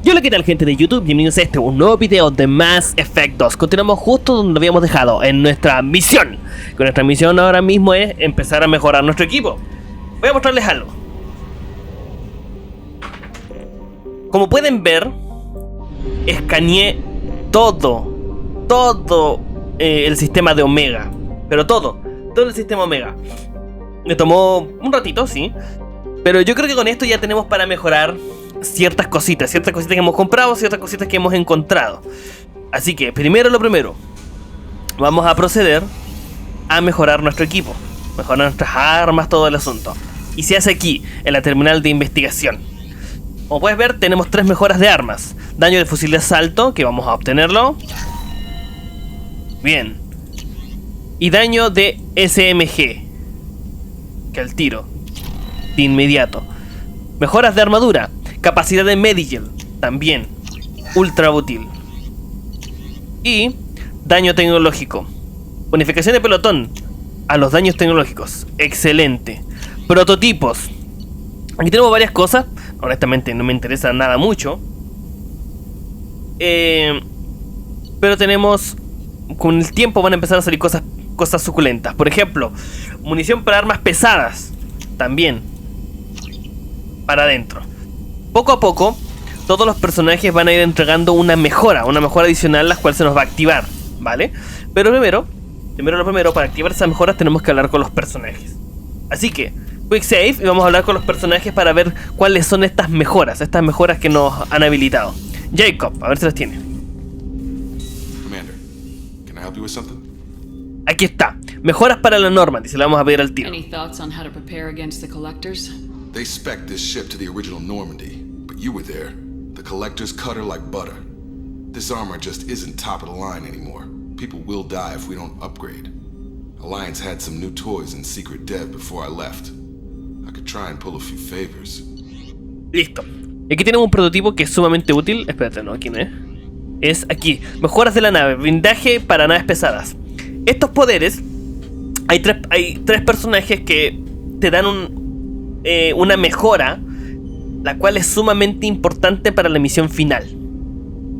Y hola, ¿qué tal, gente de YouTube? Bienvenidos a un nuevo video de Mass Effect 2. Continuamos justo donde habíamos dejado, en nuestra misión. Que nuestra misión ahora mismo es empezar a mejorar nuestro equipo. Voy a mostrarles algo. Como pueden ver, escaneé todo el sistema de Omega. Pero todo el sistema Omega. Me tomó un ratito, sí. Pero yo creo que con esto ya tenemos para mejorar ciertas cositas que hemos comprado, ciertas cositas que hemos encontrado. Así que, primero lo primero, vamos a proceder a mejorar nuestro equipo, mejorar nuestras armas, todo el asunto. Y se hace aquí, en la terminal de investigación. Como puedes ver, tenemos 3 mejoras de armas. Daño de fusil de asalto, que vamos a obtenerlo. Bien. Y daño de SMG, que al tiro, de inmediato. Mejoras de armadura. Capacidad de Medigel, también ultra útil. Y daño tecnológico. Bonificación de pelotón a los daños tecnológicos, excelente. Prototipos. Aquí tenemos varias cosas. Honestamente no me interesa nada mucho, pero tenemos, con el tiempo van a empezar a salir cosas suculentas. Por ejemplo, munición para armas pesadas, también para adentro. Poco a poco, todos los personajes van a ir entregando una mejora adicional, la cual se nos va a activar, ¿vale? Pero primero, para activar esas mejoras tenemos que hablar con los personajes. Así que, quick save, y vamos a hablar con los personajes para ver cuáles son estas mejoras que nos han habilitado. Jacob, a ver si las tiene. Commander, can I help you with something? Aquí está, mejoras para la Normandy, se la vamos a pedir al tiro. Any thoughts on how to prepare against the collectors? They spec'd this ship to the original Normandy, but you were there. The collectors cut her like butter. This armor just isn't top of the line anymore. People will die if we don't upgrade. Alliance had some new toys in secret dev before I left. I could try and pull a few favors. Listo. Aquí tenemos un prototipo que es sumamente útil. Espérate, no, aquí no es. Es aquí. Mejoras de la nave. Blindaje para naves pesadas. Estos poderes, hay tres personajes que te dan una mejora, la cual es sumamente importante para la misión final.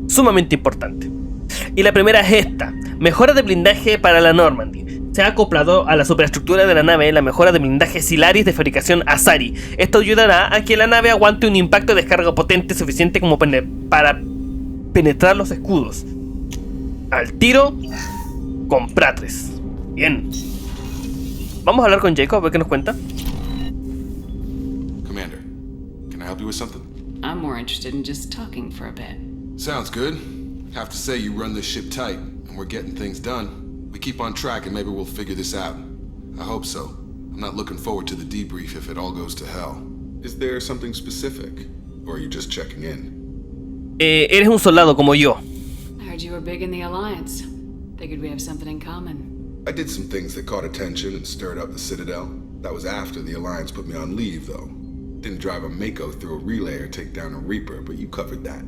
Sumamente importante. Y la primera es esta. Mejora de blindaje para la Normandy. Se ha acoplado a la superestructura de la nave la mejora de blindaje Silaris de fabricación Asari. Esto ayudará a que la nave aguante un impacto de descarga potente suficiente como para penetrar los escudos. Al tiro con Pratres. Bien. Vamos a hablar con Jacob a ver qué nos cuenta. Commander, can I help you with something? I'm more interested in just talking for a bit. Sounds good. Have to say you run this ship tight, and we're getting things done. We keep on track and maybe we'll figure this out. I hope so. I'm not looking forward to the debrief if it all goes to hell. Is there something specific? Or are you just checking in? Eres un soldado como yo. I heard you were big in the Alliance. Figured we have something in common. I did some things that caught attention and stirred up the Citadel. That was after the Alliance put me on leave, though. Didn't drive a Mako through a relay or take down a Reaper, but you covered that.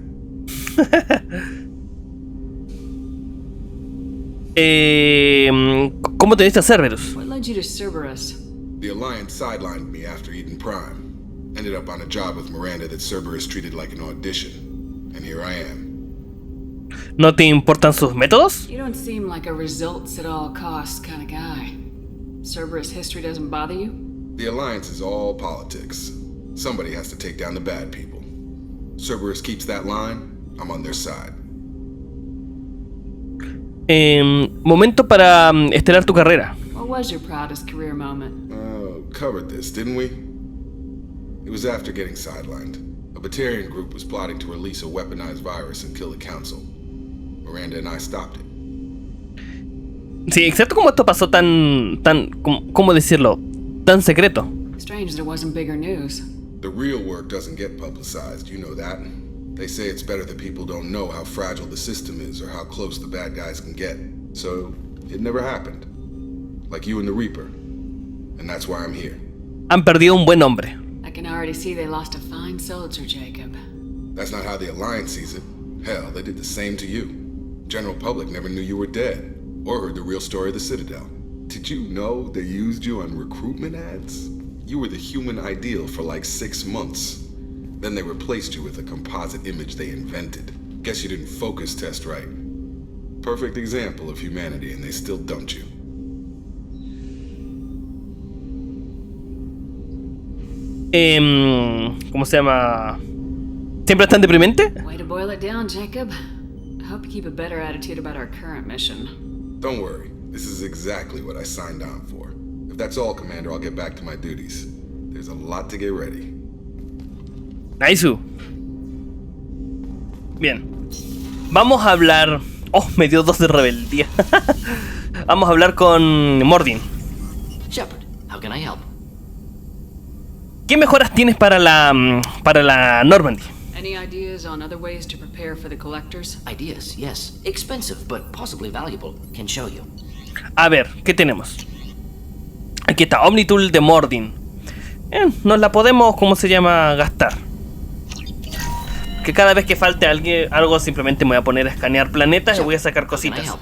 ¿Cómo te diste a Cerberus? What led you to Cerberus? The Alliance sidelined me after Eden Prime. Ended up on a job with Miranda that Cerberus treated like an audition. And here I am. ¿No te importan sus métodos? You don't seem like a results at all costs kind of guy. Cerberus history doesn't bother you? The Alliance is all politics. Somebody has to take down the bad people. Cerberus keeps that line, I'm on their side. Momento para estelar tu carrera. What was your proudest career moment? Covered this, didn't we? It was after getting sidelined. A Batarian group was plotting to release a weaponized virus and kill the council. Miranda and I stopped it. Sí, exacto, como esto pasó ¿cómo decirlo? Tan secreto. Strange there wasn't bigger news. The real work doesn't get publicized, you know that. They say it's better that people don't know how fragile the system is or how close the bad guys can get. So, it never happened. Like you and the Reaper. And that's why I'm here. Han perdido un buen hombre. I can already see they lost a fine soldier, Jacob. That's not how the Alliance sees it. Hell, they did the same to you. General public never knew you were dead, or heard the real story of the Citadel. Did you know they used you on recruitment ads? You were the human ideal for like 6 months. Then they replaced you with a composite image they invented. Guess you didn't focus test right. Perfect example of humanity, and they still dumped you. ¿Cómo se llama? ¿Siempre es tan deprimente? Way to boil it down, Jacob. I hope you keep a better attitude about our current mission. Don't worry, this is exactly what I signed on for. If that's all, Commander, I'll get back to my duties. There's a lot to get ready. Nice. Bien. Vamos a hablar... Oh, me dio 2 de rebeldía. Vamos a hablar con Mordin. Shepard, how can I help? ¿Qué mejoras tienes para la Normandy? Any ideas on other ways to prepare for the collectors? Ideas, yes. Expensive, but possibly valuable. Can show you. A ver, ¿qué tenemos? Aquí está, Omnitool de Mordin. Nos la podemos, ¿cómo se llama? Gastar. Que cada vez que falte algo simplemente me voy a poner a escanear planetas y voy a sacar cositas.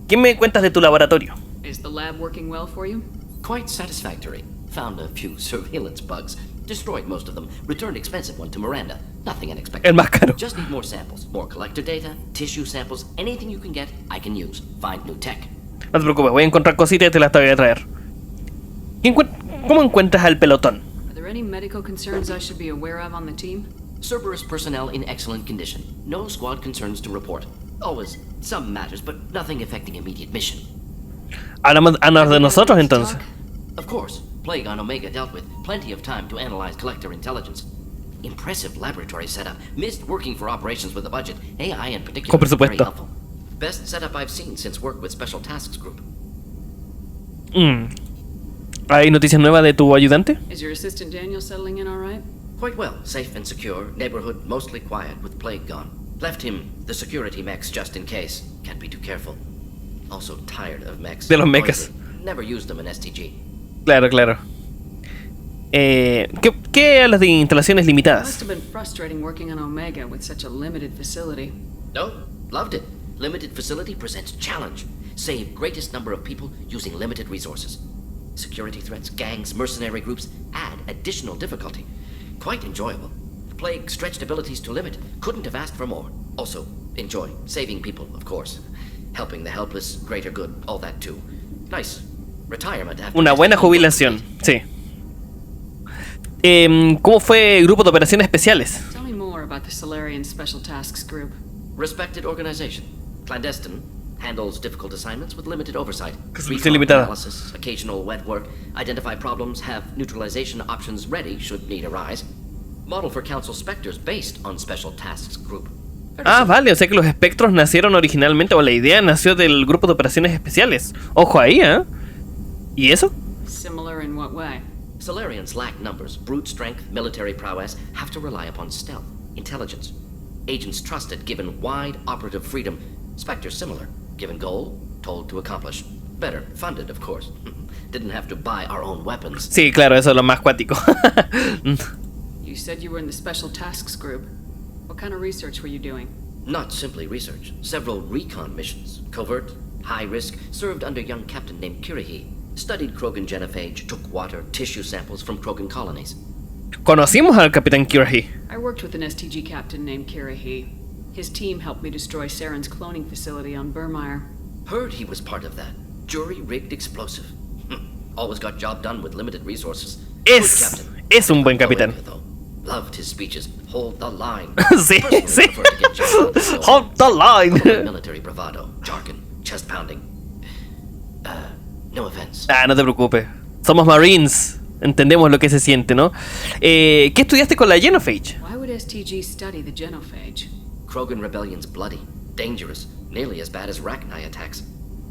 ¿Qué me cuentas de tu laboratorio? Is the lab working well for you? Quite satisfactory. Found a few surveillance bugs. Destroyed most of them. Returned expensive one to Miranda. Nothing unexpected. El más caro. Just need more samples. More collector data, tissue samples, anything you can get, I can use. Find new tech. No te preocupes, voy a encontrar cositas y te las voy a traer. ¿Cómo encuentras al pelotón? Are there any medical concerns I should be aware of on the team? Cerberus personnel in excellent condition. No squad concerns to report. Always some matters, but nothing affecting immediate mission. Háblanos de nosotros entonces. Of course, Plague on Omega dealt with. Plenty of time to analyze collector intelligence. Impressive laboratory setup. Missed working for operations with a budget. AI in particular. Con presupuesto. Very helpful. Best setup I've seen since work with Special Tasks Group. ¿Hay noticias nuevas de tu ayudante? Is your assistant Daniel settling in all right? Quite well. Safe and secure. Neighborhood mostly quiet with Plague gone. Left him the security mechs just in case. Can't be too careful. Also tired of mechs. De los mechas. Never used them in STG. Claro, claro. ¿Qué a las de instalaciones Must limitadas? have been frustrating working on Omega with such a limited facility. No, loved it. Limited facility presents challenge. Save greatest number of people using limited resources. Security threats, gangs, mercenary groups add additional difficulty. Quite enjoyable. Plague stretched abilities to limit. Couldn't have asked for more. Also, enjoy. Saving people, of course. Helping the helpless, greater good, all that too. Nice. Retirement after... Una buena jubilación, sí. ¿Cómo fue el grupo de operaciones especiales? Tell me more about the Solarian Special Tasks Group. Respected organization. Clandestine. Handles difficult assignments with limited oversight. Resolución limitada. Analysis, occasional wet work. Identify problems, have neutralization options ready should need arise. Model for Council Spectres based on Special Tasks Group. Vale, o sea que los espectros nacieron originalmente, o la idea nació del grupo de operaciones especiales. Ojo ahí, ¿eh? ¿Y eso? Similar in what way? Solarians lack numbers, brute strength, military prowess, have to rely upon stealth, intelligence. Agents trusted, given wide operative freedom. Spectres similar, given goal, told to accomplish. Better, funded, of course. Didn't have to buy our own weapons. Sí, claro, eso es lo más cuático. You said you were in the Special Tasks Group. What kind of research were you doing? Not simply research. Several recon missions. Covert, high risk, served under a young captain named Kirihi. Studied Krogan genophage, took water, tissue samples from Krogan colonies. Conocimos al Capitán Kirahi. I worked with an STG captain named Kirihi. His team helped me destroy Saren's cloning facility on Burmire. Heard he was part of that. Jury-rigged explosive. Always got job done with limited resources. Good captain. Es un buen capitán. Though. Loved his speeches. Hold the line. Sí, Personally sí. prefer to get job done. Hold the line. Military bravado, jargon, chest pounding. No offense. No te preocupes. Somos Marines. Entendemos lo que se siente, ¿no? ¿Qué estudiaste con la Genophage? Why would STG study the genophage? Krogan rebellion's bloody, dangerous, nearly as bad as Rachni attacks.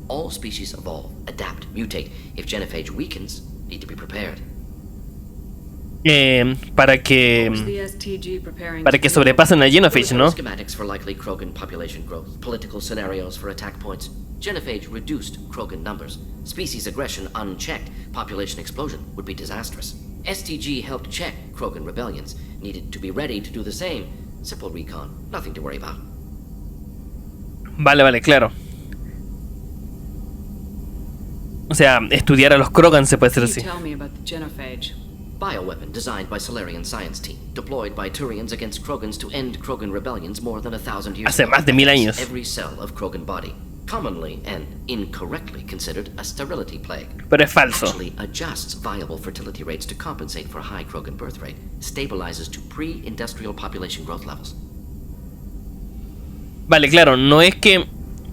All species evolve, adapt, mutate. If genophage weakens, need to be prepared. Para que Was the STG preparing para que sobrepasen a Genophage, ¿no? Schematics for likely Krogan population growth, political scenarios for attack points. Genophage reduced Krogan numbers. Species aggression unchecked, population explosion would be disastrous. STG helped check Krogan rebellions. Needed to be ready to do the same. Simple recon, nothing to worry about. Vale, claro. O sea, estudiar a los Krogan se puede decir Can you así. tell me about the genophage? bioweapon designed by Solarian science team, deployed by Turians against Krogans to end Krogan rebellions more than 1,000 years Hace ago. más de 1000 años. Every cell of Krogan body, commonly and incorrectly considered a sterility plague. Pero es falso. Actually adjusts viable fertility rates to compensate for a high Krogan birth rate, stabilizes to pre-industrial population growth levels. Vale, claro, no es que,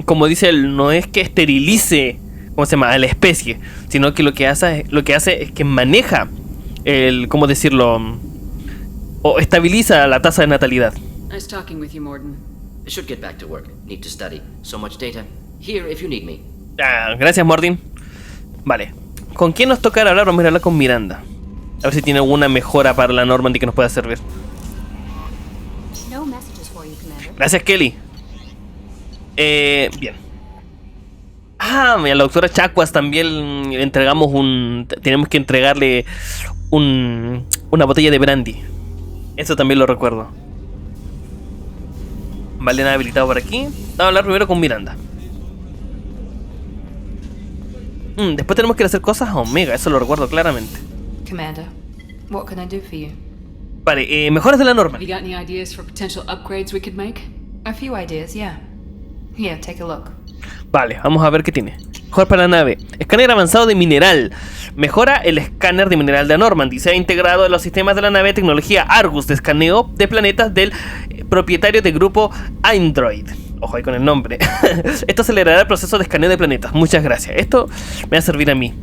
como dice él, no es que esterilice, ¿cómo se llama?, a la especie, sino que lo que hace es que maneja el, ¿cómo decirlo?, o estabiliza la tasa de natalidad. Nice talking with you, Morden. I should get back to work. Need to study. So much data. Here if you need me. Ah, gracias, Mordin. Vale, ¿con quién nos toca hablar? Vamos a hablar con Miranda. A ver si tiene alguna mejora para la Normandy que nos pueda servir. No messages for you, Commander. Gracias, Kelly. Bien. Ah, a la doctora Chacuas también le entregamos tenemos que entregarle una botella de brandy. Eso también lo recuerdo. Vale, nada habilitado por aquí. Vamos a hablar primero con Miranda. Después tenemos que ir a hacer cosas a Omega, eso lo recuerdo claramente. Commander, what can I do for you? Vale, mejoras de la Have Normandy. you got any ideas for potential upgrades we could make? A few ideas, yeah. Here, take a look. Vale, vamos a ver qué tiene. Mejor para la nave. Escáner avanzado de mineral. Mejora el escáner de mineral de Normandy. Se ha integrado en los sistemas de la nave tecnología Argus de escaneo de planetas del propietario del grupo Android. Ojo ahí con el nombre. Esto acelerará el proceso de escaneo de planetas. Muchas gracias. Esto me va a servir a mí.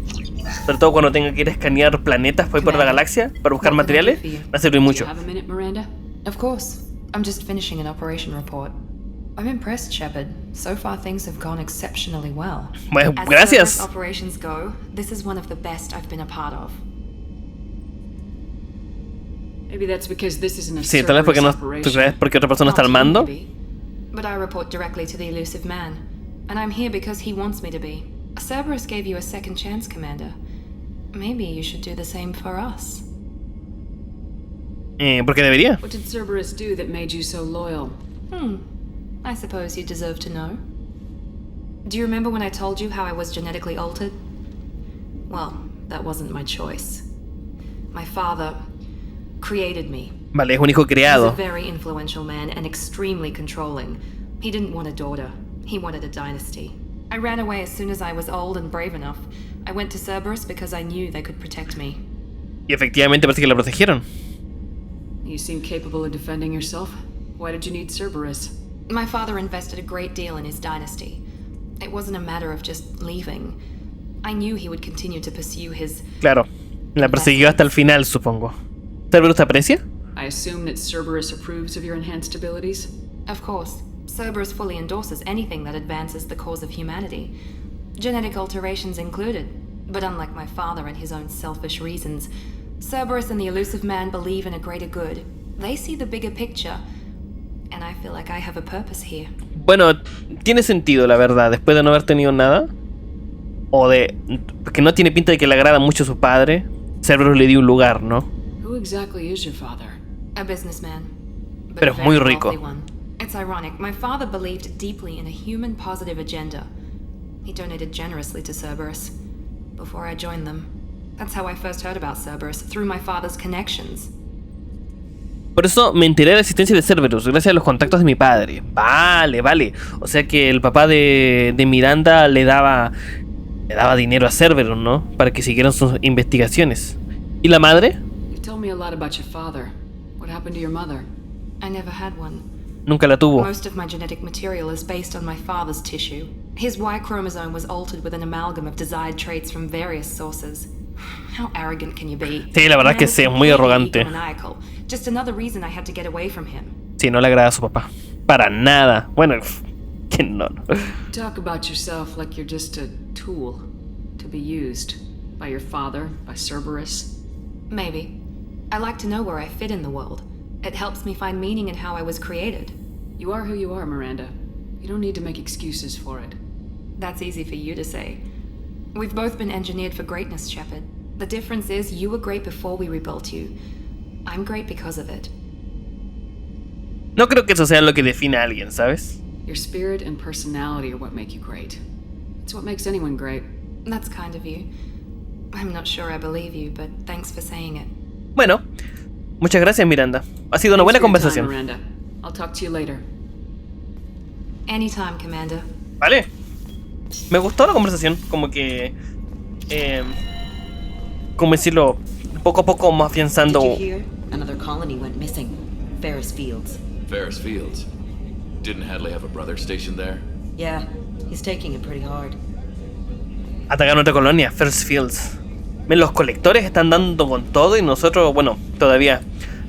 Sobre todo cuando tenga que ir a escanear planetas por la galaxia para buscar materiales. Me va a servir Do mucho. you have a minute, Miranda? Of course. I'm just finishing an operation report. I'm impressed, Shepard. So far things have gone exceptionally well. Bueno, As gracias. Cerberus operations go, this is one of the best I've been a part of. Maybe that's because this isn't a Sí, tal vez porque Cerberus no, ¿tú operation. crees? Porque otra persona está al mando. Maybe. But I report directly to the elusive man, and I'm here because he wants me to be. Cerberus gave you a second chance, Commander. Maybe you should do the same for us. ¿Por qué debería? What did Cerberus do that made you so loyal? I suppose you deserve to know. Do you remember when I told you how I was genetically altered? Well, that wasn't my choice. My father created me. Vale, es un hijo He was a creado. very influential man and extremely controlling. He didn't want a daughter. He wanted a dynasty. I ran away as soon as I was old and brave enough. I went to Cerberus because I knew they could protect me. Y efectivamente parece que la protegieron. You seem capable of defending yourself. Why did you need Cerberus? My father invested a great deal in his dynasty. It wasn't a matter of just leaving. I knew he would continue to pursue his... Claro, la persiguió hasta el final, supongo. ¿Cerberus te aprecia? I assume that Cerberus approves of your enhanced abilities? Of course, Cerberus fully endorses anything that advances the cause of humanity. Genetic alterations included. But unlike my father and his own selfish reasons, Cerberus and the elusive man believe in a greater good. They see the bigger picture. And I feel like I have a purpose here. Bueno, tiene sentido, la verdad, después de no haber tenido nada. O de... que no tiene pinta de que le agrada mucho a su padre. Cerberus le dio un lugar, ¿no? Who exactly is your father? A businessman. But Pero a es muy very rico. wealthy one. It's ironic. My father believed deeply in a human positive agenda. He donated generously to Cerberus before I joined them. That's how I first heard about Cerberus, through my father's connections. Por eso me enteré de la existencia de Cerberus, gracias a los contactos de mi padre. Vale, vale. O sea que el papá de Miranda le daba dinero a Cerberus, ¿no? Para que siguieran sus investigaciones. ¿Y la madre? You've told me a lot about your father. What happened to your mother? I never had one. Nunca la tuvo. Most of my genetic material is based on my father's tissue. His Y chromosome was altered with an amalgam of desired traits from various sources. How arrogant can you be? Sí, la verdad que Man was sí, es muy completely arrogante. egomaniacal. Just another reason I had to get away from him. Sí, no le agrada a su papá. Para nada. Bueno, que no. Talk about yourself like you're just a tool to be used by your father, by Cerberus. Maybe. I like to know where I fit in the world. It helps me find meaning in how I was created. You are who you are, Miranda. You don't need to make excuses for it. That's easy for you to say. We've both been engineered for greatness, Shepard. The difference is you were great before we rebuilt you. I'm great because of it. No creo que eso sea lo que define a alguien, ¿sabes? Your spirit and personality are what make you great. It's what makes anyone great. That's kind of you. I'm not sure I believe you, but thanks for saying it. Bueno, muchas gracias, Miranda. Ha sido una buena Thanks for your time, conversación. Miranda. I'll talk to you later. Anytime, Commander. Vale. Me gustó la conversación. Como que... ¿cómo decirlo? Poco a poco más afianzando... Did you hear? Another colony went missing. Ferris Fields. Ferris Fields. Didn't Hadley have a brother stationed there? Yeah, he's taking it pretty hard. Atacaron otra colonia, First Fields. Los colectores están dando con todo y nosotros, bueno, todavía,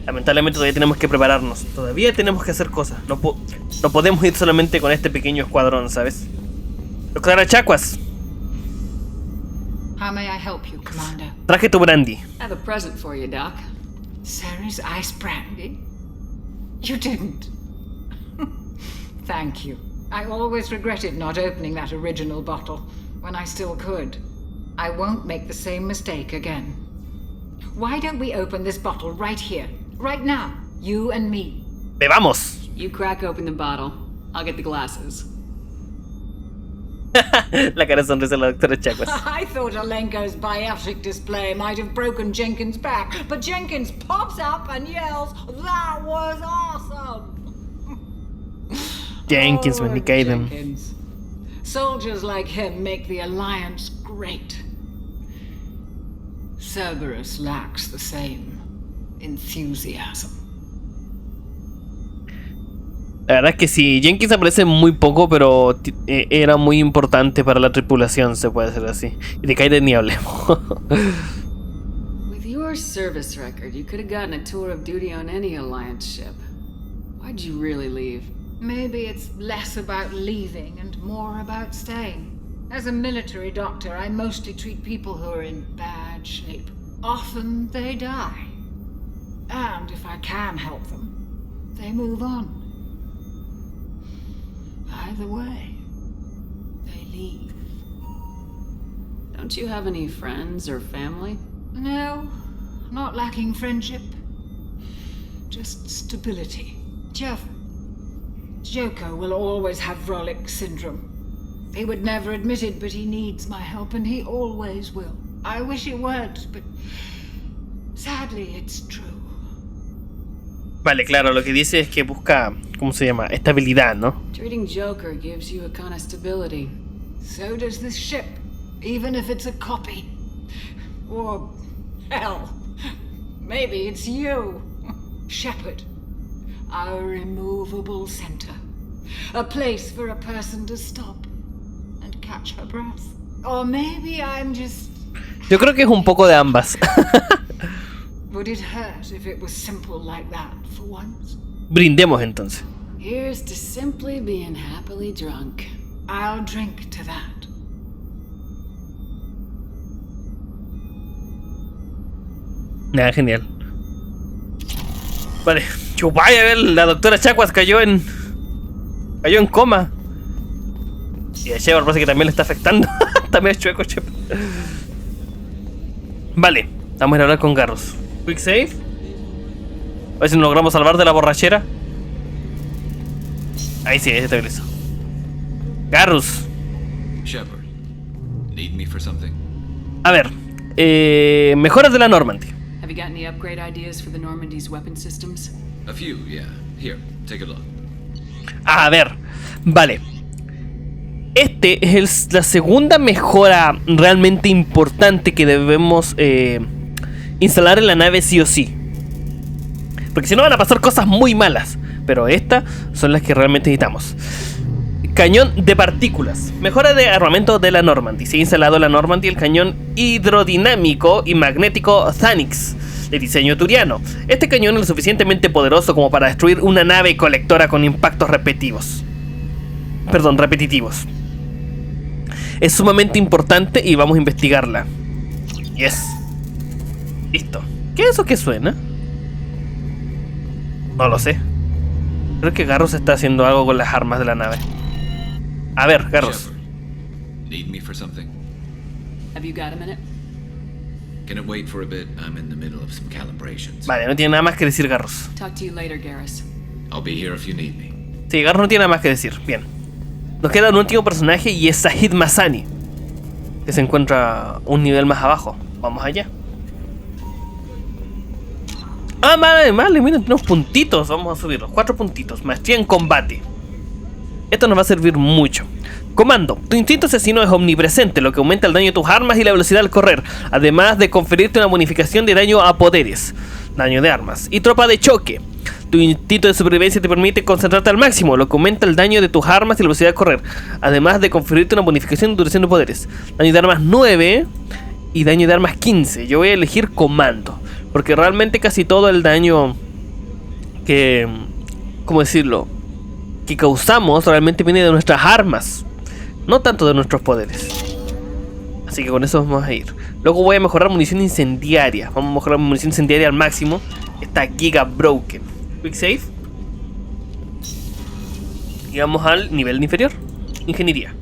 lamentablemente todavía tenemos que prepararnos. Todavía tenemos que hacer cosas. No podemos ir solamente con este pequeño escuadrón, ¿sabes? Los carachacuas. How may I help you, Commander? Traje tu brandy. I have a present for you, Doc. Sarah's ice brandy? You didn't. Thank you. I always regretted not opening that original bottle when I still could. I won't make the same mistake again. Why don't we open this bottle right here, right now, you and me? ¡Bebamos! You crack open the bottle. I'll get the glasses. La cara de sonrisa de la doctora Chacuas. I thought Alenko's biotic display might have broken Jenkins' back, but Jenkins pops up and yells, "That was awesome!" Jenkins, me cae them. Jenkins. Soldiers like him make the Alliance great. Cerberus lacks the same enthusiasm. La verdad es que sí, Jenkins aparece muy poco, pero era muy importante para la tripulación, se puede decir así. Y de Kaiden ni hablemos. With your service record, you could have gotten a tour of duty on any Alliance ship. Why'd you really leave? Maybe it's less about leaving and more about staying. As a military doctor, I mostly treat people who are in bad shape. Often they die. And if I can help them, they move on. Either way, they leave. Don't you have any friends or family? No, not lacking friendship. Just stability. Jeff, Joko will always have Vrolik syndrome. He would never admit it, but he needs my help, and he always will. I wish he weren't, but sadly it's true. Vale, claro, lo que dice es que busca, ¿cómo se llama? Estabilidad, ¿no? Treating Joker gives you a kind of stability. So does this ship, even if it's a copy. Or, hell, maybe it's you, Shepard. Our immovable center. A place for a person to stop and catch her breath. Or maybe I'm just... Yo creo que es un poco de ambas. Would it hurt if it was simple like that for once? Brindemos entonces. Here's to simply being happily drunk. I'll drink to that. Nada, genial. Vale, chupaya, a ver, la doctora Chacuas cayó en coma. Y a Shepard parece que también le está afectando. También es chueco, Shepard. Vale, vamos a ir a hablar con Garrus. Quick save. A ver si nos logramos salvar de la borrachera. Ahí sí, ahí se estabilizó. Garrus. Shepard, need me for something? A ver, mejoras de la Normandy. Have you got any upgrade ideas for the Normandy's weapon systems? A few, yeah. Here, take a look. A ver, vale. Este es la segunda mejora realmente importante que debemos instalar en la nave sí o sí. Porque si no van a pasar cosas muy malas. Pero estas son las que realmente necesitamos. Cañón de partículas. Mejora de armamento de la Normandy. Se ha instalado en la Normandy el cañón hidrodinámico y magnético Thanix de diseño turiano. Este cañón es lo suficientemente poderoso como para destruir una nave colectora con impactos repetitivos. Es sumamente importante y vamos a investigarla. Yes. Listo. ¿Qué es eso que suena? No lo sé. Creo que Garrus está haciendo algo con las armas de la nave. A ver, Garrus. Shepard, need me for something? Have you got a minute? Can it wait for a bit? I'm in the middle of some calibrations. Vale, no tiene nada más que decir Garrus. Talk to you later, Garrus. I'll be here if you need me. Sí, Garrus no tiene nada más que decir. Bien. Nos queda un último personaje y es Sahid Masani, que se encuentra un nivel más abajo. Vamos allá. Ah, vale, miren, tenemos puntitos. Vamos a subirlos, 4 puntitos. Maestría en combate. Esto nos va a servir mucho. Comando. Tu instinto asesino es omnipresente, lo que aumenta el daño de tus armas y la velocidad al correr, además de conferirte una bonificación de daño a poderes, daño de armas. Y tropa de choque. Tu instinto de supervivencia te permite concentrarte al máximo, lo que aumenta el daño de tus armas y la velocidad al correr, además de conferirte una bonificación de duración de poderes. Daño de armas 9 y daño de armas 15. Yo voy a elegir comando, porque realmente casi todo el daño que... ¿cómo decirlo? Que causamos realmente viene de nuestras armas, no tanto de nuestros poderes. Así que con eso vamos a ir. Luego voy a mejorar munición incendiaria. Vamos a mejorar munición incendiaria al máximo. Está Giga Broken. Quick save. Y vamos al nivel inferior. Ingeniería.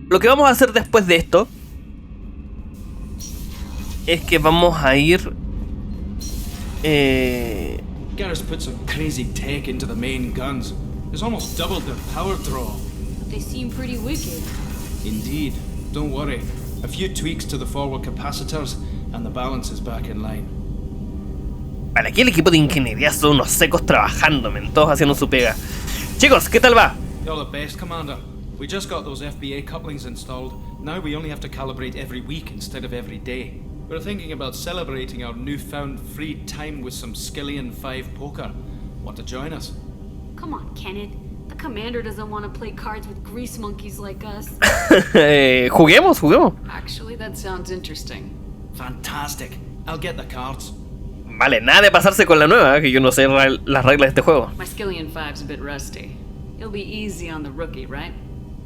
Lo que vamos a hacer después de esto es que vamos a ir... Garrus put some crazy tech into the main guns. It's almost doubled their power draw. They seem pretty wicked. Indeed. Don't worry. A few tweaks to the forward capacitors and the balance is back in line. Vale, aquí el equipo de ingeniería son unos secos trabajando, men, todos haciendo su pega. Chicos, ¿qué tal va? You're the best, Commander. We just got those FBA couplings installed. Now we only have to calibrate every week instead of every day. We're thinking about celebrating our newfound free time with some Skillian 5 poker. Want to join us? Come on, Kenneth. The commander doesn't want to play cards with grease monkeys like us. Juguemos. Actually, that sounds interesting. Fantastic. I'll get the cards. Vale, nada de pasarse con la nueva, que yo no sé las reglas de este juego. My Skillian 5's a bit rusty. It'll be easy on the rookie, right?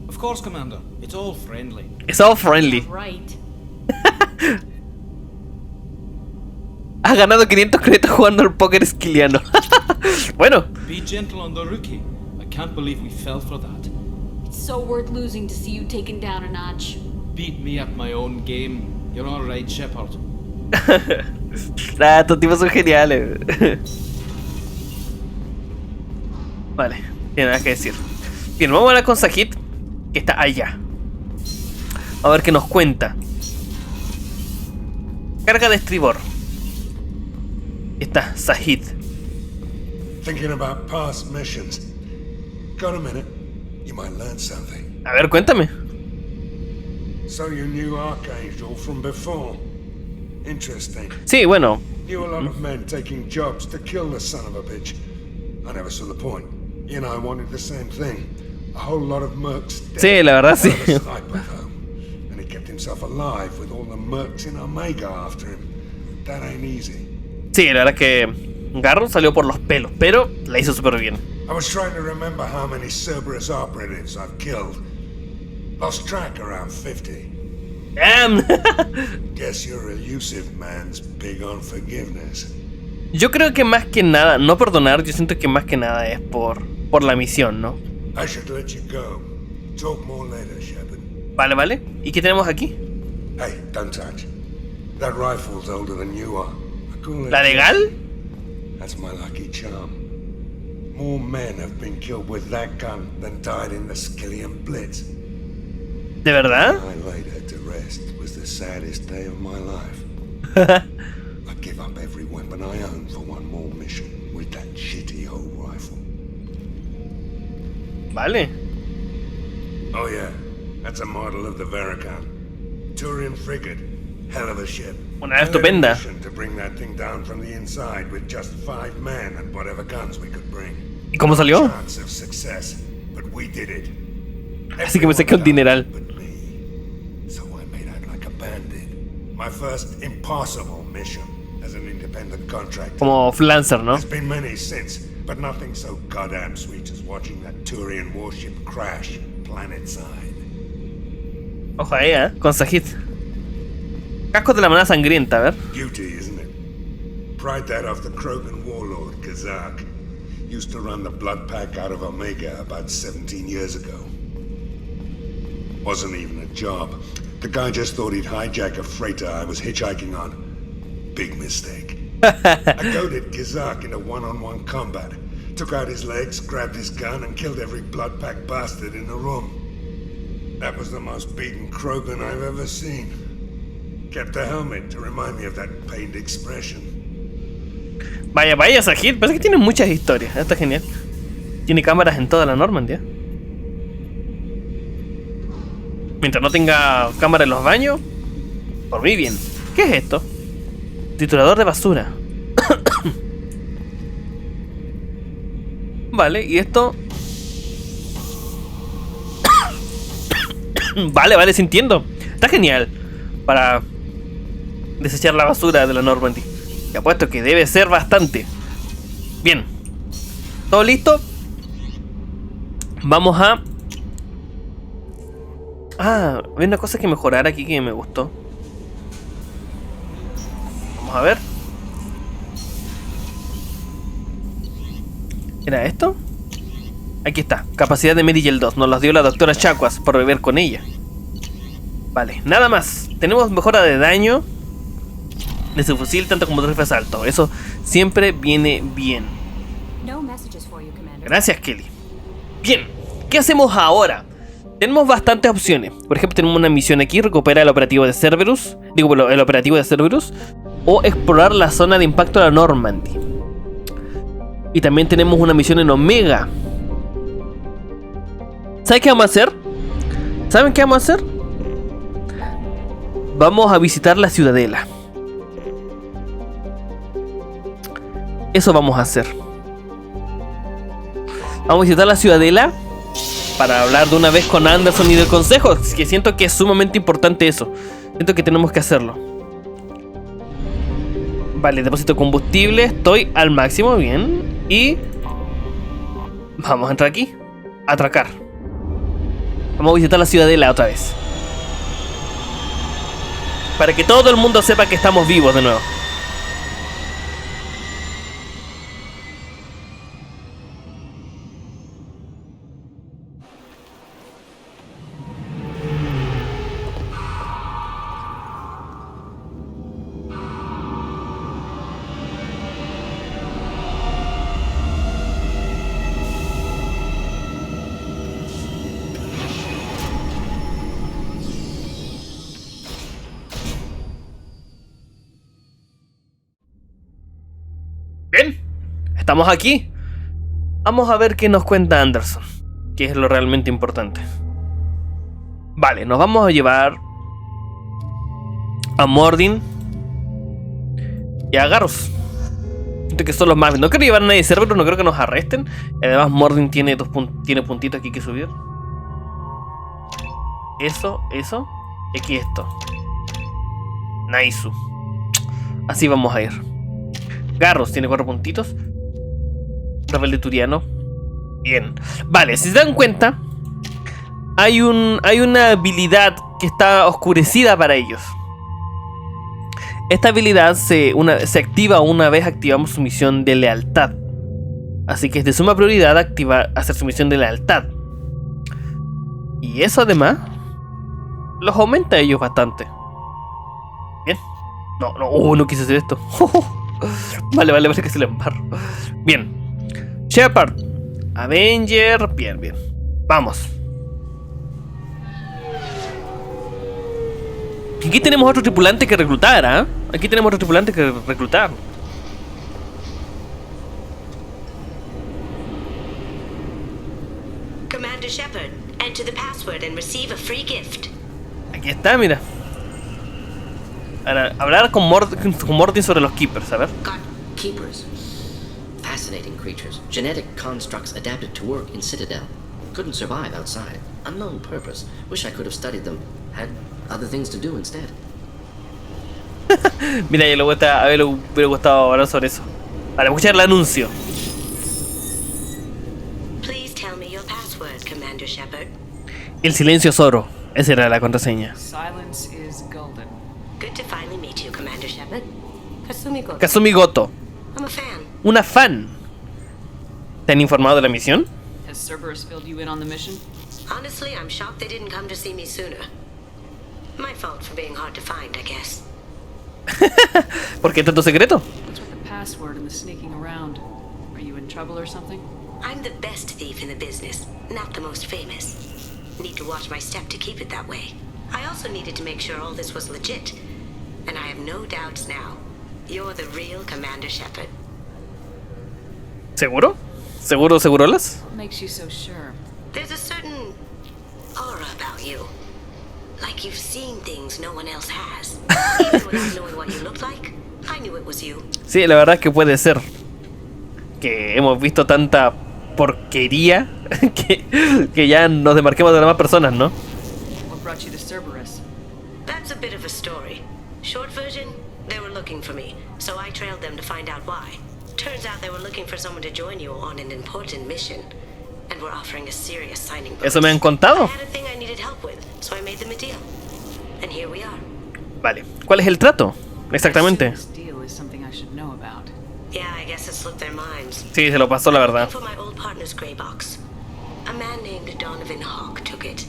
Of course, Commander. It's all friendly. It's all friendly. Yeah, right. Has ganado 500 créditos jugando al póker esquiliano. Bueno. Be gentle on the rookie. I can't believe we fell for that. It's so worth losing to see you taken down a notch. Beat me at my own game. You're all right, Shepard. Estos tipos son geniales. Vale, tiene nada que decir. Bien, vamos a hablar con Sajid, que está allá. A ver qué nos cuenta. Carga de estribor. Está Sajid. Thinking about past missions. Got a minute? You might learn something. A ver, cuéntame. So you knew Archangel from before. Interesting. Sí, bueno. Knew a lot of men taking jobs to kill the son of a bitch. I never saw the point. You know, I wanted the same thing. A whole lot of mercs dead. Sí, la verdad sí. Sniper, though. And he kept himself alive with all the mercs in Omega after him. That ain't easy. Sí, la verdad es que Garrus salió por los pelos, pero la hizo súper bien. I was trying to remember how many Cerberus operatives I've killed. Lost track around 50. Damn. Guess your elusive man's big on forgiveness. Yo creo que más que nada, no perdonar, yo siento que más que nada es por la misión, ¿no? I should let you go. Talk more later, Shepard. Vale. ¿Y qué tenemos aquí? Hey, don't touch. That rifle's older than you are. I call it ¿La legal? That's my lucky charm. More men have been killed with that gun than died in the Skillian Blitz. ¿De verdad? I laid her to rest was the saddest day of my life. I'd give up every weapon I own for one more mission with that shitty old rifle. Vale. Oh yeah, that's a model of the Veracon. Turian frigate. Hell of a ship. Una nave estupenda. To bring that thing down from the inside with just 5 men and whatever guns we could bring. ¿Y cómo salió? Chance of success, but we did it. Así que me saqué un dineral. So I made out like a bandit. My first impossible mission as an independent contractor. Como Flancer, ¿no? There's been many since, but nothing so goddamn sweet as watching that Turian warship crash planet-side. Ojo ahí, con Sajid. Cascos de la manada sangrienta, a ver. Beauty, isn't it? Pried that off the Krogan warlord, Kazak. Used to run the blood pack out of Omega about 17 years ago. Wasn't even a job. The guy just thought he'd hijack a freighter I was hitchhiking on. Big mistake. I goaded Kazak into one-on-one combat. Took out his legs, grabbed his gun, and killed every blood pack bastard in the room. That was the most beaten Krogan I've ever seen. Kept the helmet to remind me of that pained expression. Vaya, vaya, Sahid. Parece que tiene muchas historias. Está genial. Tiene cámaras en toda la Normandy. Mientras no tenga cámara en los baños, por mí bien. ¿Qué es esto? Triturador de basura. Vale, y esto... Vale, sí entiendo. Está genial. Para desechar la basura de la Normandy. Te apuesto que debe ser bastante. Bien. ¿Todo listo? Vamos a... Ah, hay una cosa que mejorar aquí que me gustó. Vamos a ver. ¿Era esto? Aquí está, capacidad de Medillel 2. Nos las dio la doctora Chacuas por beber con ella. Vale, nada más. Tenemos mejora de daño de su fusil, tanto como de rifle de asalto. Eso siempre viene bien. Gracias, Kelly. Bien, ¿qué hacemos ahora? Tenemos bastantes opciones. Por ejemplo, tenemos una misión aquí, recupera el operativo de Cerberus. Digo, el operativo de Cerberus. O explorar la zona de impacto de la Normandy. Y también tenemos una misión en Omega. ¿Saben qué vamos a hacer? ¿Saben qué vamos a hacer? Vamos a visitar la ciudadela. Eso vamos a hacer. Vamos a visitar la ciudadela para hablar de una vez con Anderson y del consejo. Que siento que es sumamente importante eso. Siento que tenemos que hacerlo. Vale, depósito de combustible. Estoy al máximo, bien. Y vamos a entrar aquí. Atracar. Vamos a visitar la ciudadela otra vez. Para que todo el mundo sepa que estamos vivos de nuevo. Bien, estamos aquí. Vamos a ver qué nos cuenta Anderson, que es lo realmente importante. Vale, nos vamos a llevar a Mordin y a Garros. Siento que son los más... No quiero llevar a nadie de Cerberus, no creo que nos arresten. Además Mordin tiene tiene puntitos aquí que subir. Eso. Y aquí esto. Naisu. Así vamos a ir. Garros tiene 4 puntitos. Rebelde turiano. Bien. Vale, si se dan cuenta, hay una habilidad que está oscurecida para ellos. Esta habilidad se activa una vez activamos su misión de lealtad. Así que es de suma prioridad hacer su misión de lealtad. Y eso además los aumenta a ellos bastante. Bien. No quise hacer esto. Vale, que se le embarro. Bien. Shepard. Avenger. Bien. Vamos. Aquí tenemos otro tripulante que reclutar, ¿ah? Aquí tenemos otro tripulante que reclutar. Commander Shepard, enter the password and receive a free gift. Aquí está, mira. Ahora, hablar con Mordin sobre los Keepers, a ver. Keepers. Fascinating creatures. Genetic constructs adapted to work in Citadel. Couldn't survive outside. Unknown purpose. Wish I could have studied them. Had other things to do instead. Mira, a mí le hubiera gustado hablar sobre eso. Vale, escuchar el anuncio. Please tell me your password, Commander Shepard. El silencio es oro. Esa era la contraseña. Silence is golden. Good to finally meet you, Commander Shepard. Kasumi Goto. I'm a fan. Una fan. ¿Te han informado de la misión? Has Cerberus filled you in on the mission? Honestly, I'm shocked they didn't come to see me sooner. My fault for being hard to find, I guess. ¿Por qué tanto secreto? What's with the password and the sneaking around? Are you in trouble or something? I'm the best thief in the business, not the most famous. Need to watch my step to keep it that way. I also needed to make sure all this was legit. And I have no doubts now. You're the real Commander Shepard. ¿Seguro? ¿Seguro, segurolas? What makes you so sure? There's a certain aura about you. Like you've seen things no one else has. Even without knowing what you looked like, I knew it was you. Sí, la verdad es que puede ser. Que hemos visto tanta porquería que ya nos demarquemos de las demás personas, ¿no? What brought you to Cerberus? That's a bit of a story. Short version, they were looking for me, so I trailed them to find out why. Turns out they were looking for someone to join you on an important mission, and were offering a serious signing bonus. Eso me han contado. I had a thing I needed help with, so I made them a deal. And here we are. Vale. ¿Cuál es el trato? Exactamente. This deal is something I should know about. Yeah, I guess it slipped their minds. Sí, se lo pasó la verdad. For my old partner's gray box. A man named Donovan Hawk took it,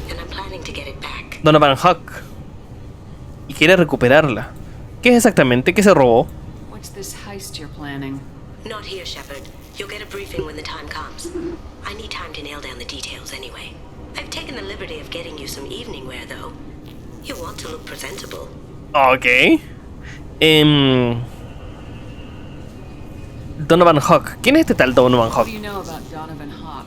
and I'm planning to get it back. Donovan Hawk. Y quiere recuperarla. ¿Qué es exactamente? ¿Qué se robó? What's this heist you're planning? Not here, Shepard. You'll get a briefing when the time comes. I need time to nail down the details anyway. I've taken the liberty of getting you some evening wear, though. You want to look presentable. Ok. Donovan Hawk. ¿Quién es este tal Donovan What Hawk? do you know about Donovan Hawk?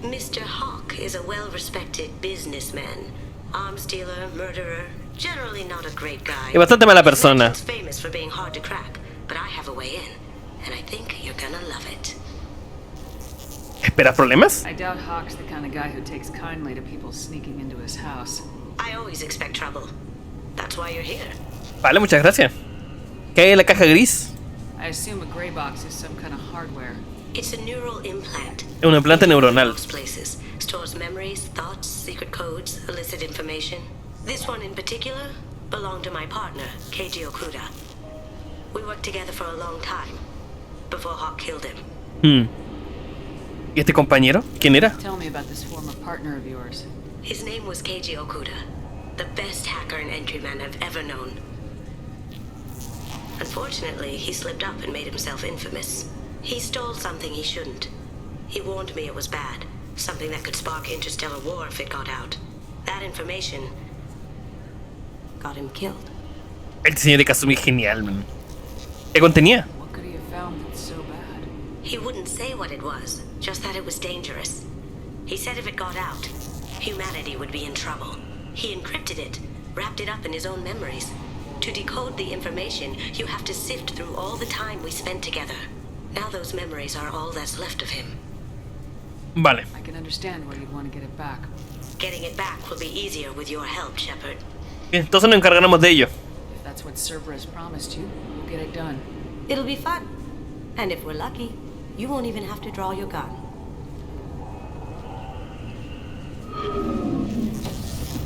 Mr. Hawk is a well-respected businessman. Arms dealer, murderer. Generally not a great guy. Es bastante mala persona. He's famous for being hard to crack, but I have a way in, and I think you're gonna love it. ¿Esperas problemas? I doubt Hawk's the kind of guy who takes kindly to people sneaking into his house. I always expect trouble. That's why you're here. Vale, muchas gracias. ¿Qué hay en la caja gris? I assume a gray box is some kind of hardware. It's a neural implant. Es un implante neuronal. Most places. Stores memories, thoughts, secret codes, illicit information. This one in particular belonged to my partner, Keiji Okuda. We worked together for a long time, before Hawk killed him. ¿Y este compañero? ¿Quién era? Tell me about this former partner of yours. His name was Keiji Okuda, the best hacker and entryman I've ever known. Unfortunately, he slipped up and made himself infamous. He stole something he shouldn't. He warned me it was bad, something that could spark interstellar war if it got out. That information got him killed. El diseño de Kasumi es genial, man. ¿Qué contenía? What could he have found that's so bad? He wouldn't say what it was, just that it was dangerous. He said if it got out, humanity would be in trouble. He encrypted it, wrapped it up in his own memories. To decode the information, you have to sift through all the time we spent together. Now those memories are all that's left of him. Vale. I can understand why you'd want to get it back. Getting it back will be easier with your help, Shepard. Bien, entonces nos encargaremos de ello. If that's what Cerberus promised you, we'll get it done. It'll be fun. And if we're lucky, you won't even have to draw your gun.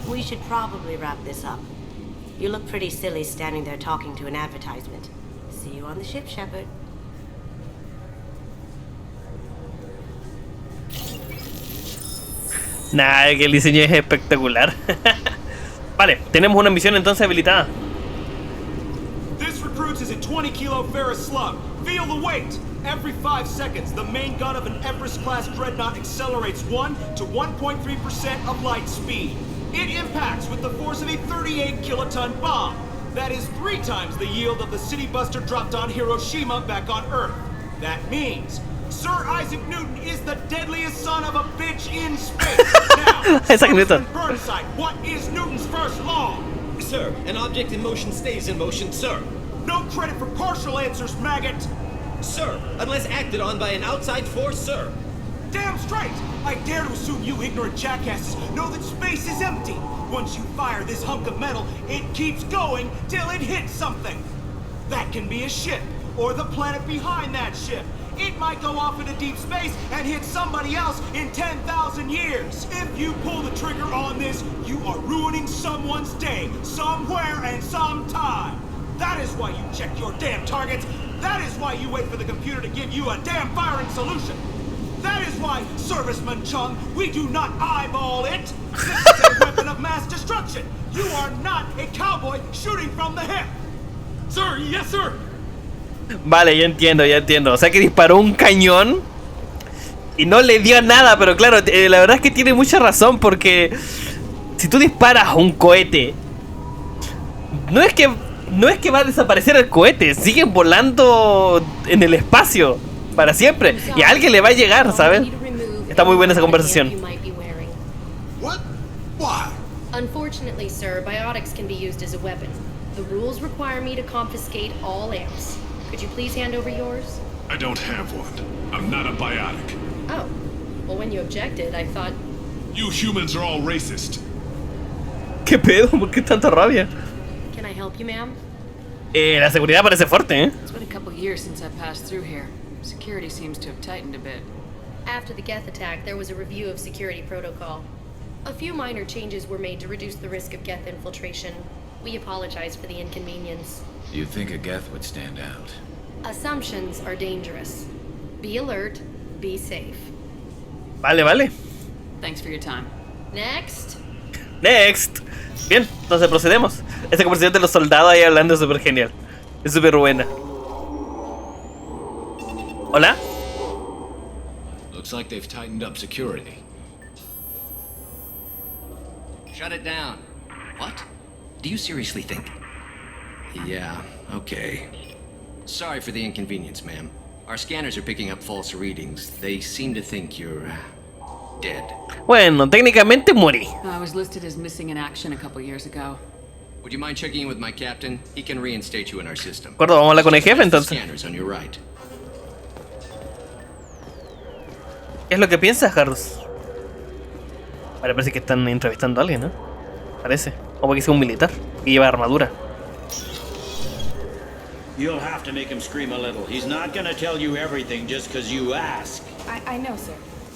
We should probably wrap this up. You look pretty silly standing there talking to an advertisement. See you on the ship, Shepard. Nah, que el diseño es espectacular. Vale, tenemos una misión entonces habilitada. This recruits is a 20 kilo ferrous slug. Feel the weight. Every 5 seconds, the main gun of an Everest-class dreadnought accelerates 1 to 1.3% of light speed. It impacts with the force of a 38 kiloton bomb. That is 3 times the yield of the city buster dropped on Hiroshima back on Earth. That means Sir Isaac Newton is the deadliest son of a bitch in space. Now, Burnside, what is Newton's first law? Sir, an object in motion stays in motion, sir. No credit for partial answers, maggot. Sir, unless acted on by an outside force, sir. Damn straight! I dare to assume you ignorant jackasses know that space is empty. Once you fire this hunk of metal, it keeps going till it hits something. That can be a ship, or the planet behind that ship. It might go off into deep space and hit somebody else in 10,000 years. If you pull the trigger on this, you are ruining someone's day, somewhere and sometime. That is why you check your damn targets. That is why you wait for the computer to give you a damn firing solution. That is why, Serviceman Chung, we do not eyeball it. This is a weapon of mass destruction. You are not a cowboy shooting from the hip. Sir, yes, sir. Vale, ya entiendo, ya entiendo. O sea que disparó un cañón y no le dio nada, pero claro, la verdad es que tiene mucha razón, porque si tú disparas un cohete, no es que no es que va a desaparecer el cohete, siguen volando en el espacio para siempre. Y a alguien le va a llegar, ¿sabes? Está muy buena esa conversación. What? Why? Unfortunately, sir, biotics can be used as a weapon. The rules require me to confiscate all amps. Could you please hand over yours? I don't have one. I'm not a biotic. Oh. Well, when you objected, I thought... You humans are all racist. ¿Qué pedo? ¿Por qué tanta rabia? Can I help you, ma'am? La seguridad parece fuerte, ¿eh? It's been a couple years since I passed through here. Security seems to have tightened a bit. After the Geth attack, there was a review of security protocol. A few minor changes were made to reduce the risk of Geth infiltration. We apologize for the inconvenience. You think a Geth would stand out? Assumptions are dangerous. Be alert, be safe. Vale, vale. Thanks for your time. Next. Next. Bien, entonces procedemos. Esta conversación de los soldados ahí hablando es súper genial. Es súper buena. ¿Hola? Looks like they've tightened up security. Shut it down. What? Do you seriously think? Yeah, okay. Sorry for the inconvenience, ma'am. Our scanners are picking up false readings. They seem to think you're dead. Bueno, técnicamente morí. I was listed as missing in action a couple years ago. Would you mind checking in with my captain? He can reinstate you in our system. De acuerdo, vamos a hablar con el jefe entonces. Scanners on your right. ¿Qué es lo que piensas, Harus? Vale, parece que están entrevistando a alguien, ¿no? Parece. O porque sea un militar y lleva armadura. You'll have to make him scream a little. He's not gonna tell you everything just because you ask. I know, sir.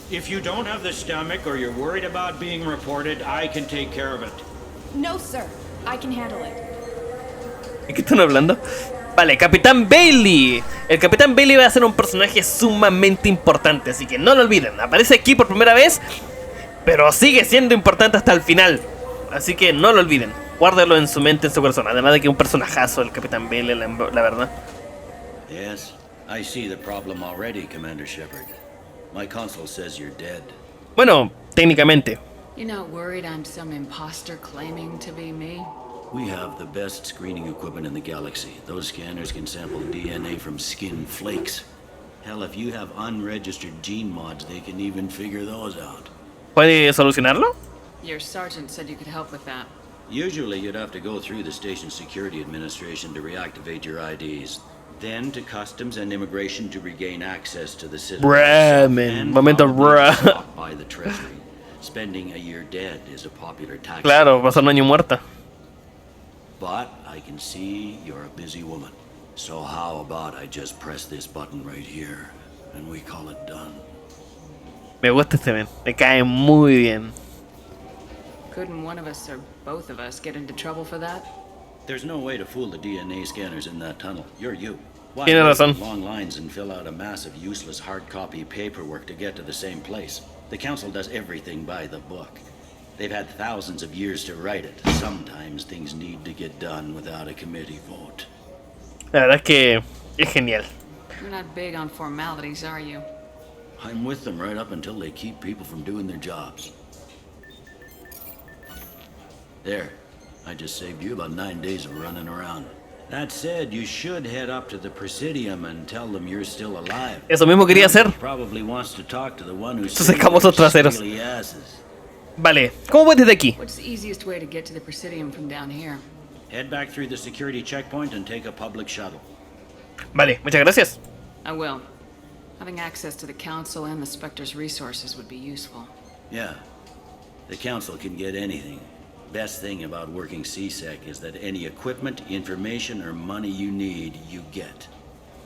If you don't have the stomach or you're worried about being reported, I can take care of it. No, sir. I can handle it. ¿De qué están hablando? Vale, Capitán Bailey. El Capitán Bailey va a ser un personaje sumamente importante, así que no lo olviden. Aparece aquí por primera vez, pero sigue siendo importante hasta el final. Así que no lo olviden. Guárdelo en su mente, en su corazón. Además de que un personajazo el Capitán Bailey, la verdad. Yes, I see the problem already, Commander Shepard. My console says you're dead. Bueno, técnicamente. You're not worried I'm some imposter claiming to be me? We have the best screening equipment in the galaxy. Those scanners can sample DNA from skin flakes. Hell, if you have unregistered gene mods, they can even figure those out. ¿Puede solucionarlo? Your sergeant said you could help with that. Usually you'd have to go through the station security administration to reactivate your IDs. Then to customs and immigration to regain access to the city. Bruh, man. Momento, bruh. By the treasury. Spending a year dead is a popular tactic. Claro, pasar un año muerta. But I can see you're a busy woman. So how about I just press this button right here and we call it done. Me gusta este men. Me cae muy bien. Couldn't one of us or both of us get into trouble for that? There's no way to fool the DNA scanners in that tunnel. You're you. Why Tiene razón. Long lines and fill out a massive useless hard copy paperwork to get to the same place. The council does everything by the book. They've had thousands of years to write it. Sometimes things need to get done without a committee vote. La verdad es que es genial. You're not big on formalities, are you? I'm with them right up until they keep people from doing their jobs. There. I just saved you about 9 days of running around. That said, you should head up to the Presidium and tell them you're still alive. Eso mismo quería hacer. Probably wants to talk to the one who Estos escamosos traseros. Vale, ¿cómo voy desde aquí? What's the easiest way to get to the Presidium from down here? Head back through the security checkpoint and take a public shuttle. Vale, muchas gracias. I will. Having access to the Council and the Spectre's resources would be useful. Yeah. The Council can get anything. Best thing about working CSEC is that any equipment, information, or money you need, you get.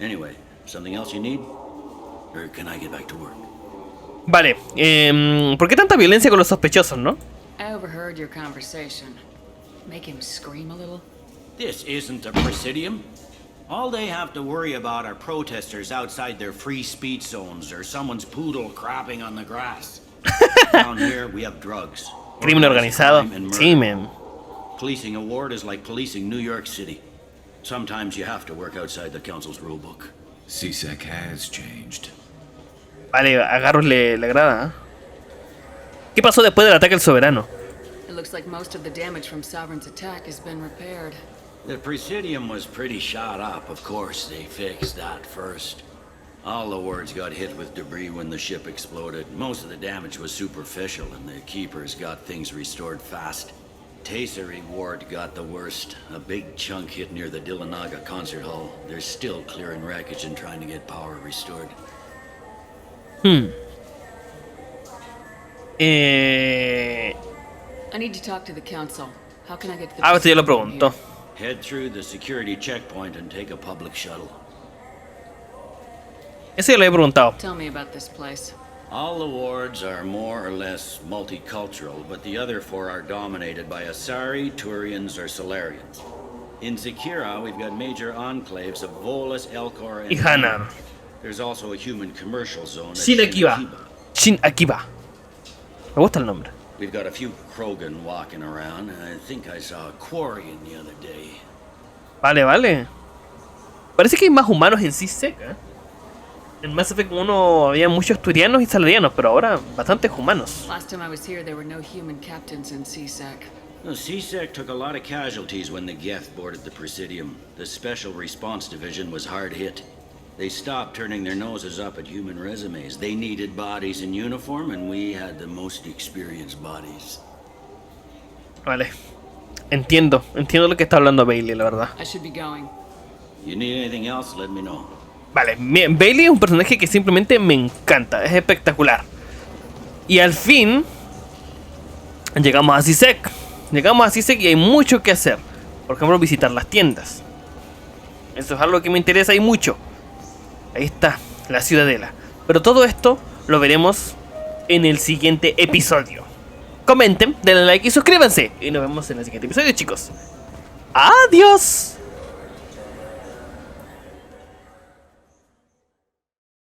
Anyway, something else you need? Or can I get back to work? Vale, ¿por qué tanta violencia con los sospechosos, no? I overheard your conversation. Make him scream a little? This isn't the Presidium. All they have to worry about are protesters outside their free speech zones or someone's poodle crapping on the grass. Down here, we have drugs. Crimen organizado. Sí, man. Policing a ward is like policing New York City. Sometimes you have to work outside the council's rulebook. CSEC has changed. Vale, a Garrus le agrada, ¿eh? ¿Qué pasó después del ataque al soberano? It looks like most of the damage from Sovereign's attack has been repaired. The Presidium was pretty shot up, of course. They fixed that first. All the wards got hit with debris when the ship exploded. Most of the damage was superficial, and the Keepers got things restored fast. Tasery Ward got the worst. A big chunk hit near the Dillanaga concert hall. They're still clearing wreckage and trying to get power restored. I need to talk to the council. How can I get to the ver, yo lo pregunto. Head through the security checkpoint and take a public shuttle. Eso ya lo he preguntado. Tell me about this place. All the wards are more or less multicultural, but the other 4 are dominated by Asari, Turians, or Solarians. In Zakira, we've got major enclaves of Volus, Elcor, and Hanar. There's also a human commercial zone at Shin Akiba. Shin Akiba. Me gusta el nombre. We've got a few Krogan walking around, and I think I saw a Quarian the other day. Vale. Parece que hay más humanos en CSEC, ¿eh? En Mass Effect 1 había muchos turianos y salarianos, pero ahora bastantes humanos. Last time I was here, there were no human captains in CSEC. No, CSEC took a lot of casualties when the Geth boarded the Presidium. The Special Response Division was hard hit. They stopped turning their noses up at human resumes. They needed bodies in uniform, and we had the most experienced bodies. Vale. Entiendo lo que está hablando Bailey, la verdad. I should be going. You need anything else, let me know. Vale, Bailey es un personaje que simplemente me encanta, es espectacular. Y al fin llegamos a CSEC. Y hay mucho que hacer. Por ejemplo, visitar las tiendas. Eso es algo que me interesa y mucho. Ahí está, la ciudadela. Pero todo esto lo veremos en el siguiente episodio. Comenten, denle like y suscríbanse. Y nos vemos en el siguiente episodio, chicos. Adiós.